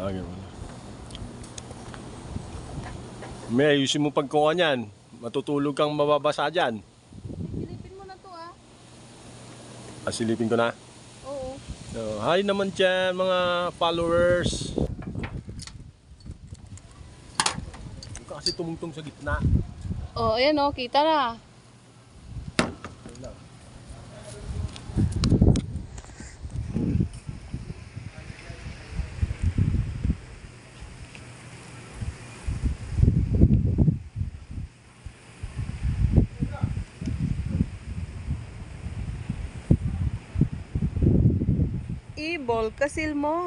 Ganun. May ayusin mo pagkuha niyan. Matutulog kang mababasa dyan. Silipin mo na to ah. Silipin ko na. Oo. So, hi naman dyan mga followers. Huwag ka kasi tumungtong sa gitna. Oh, ayan oh, kita na. Ayun lang. Ibol, kasil mo.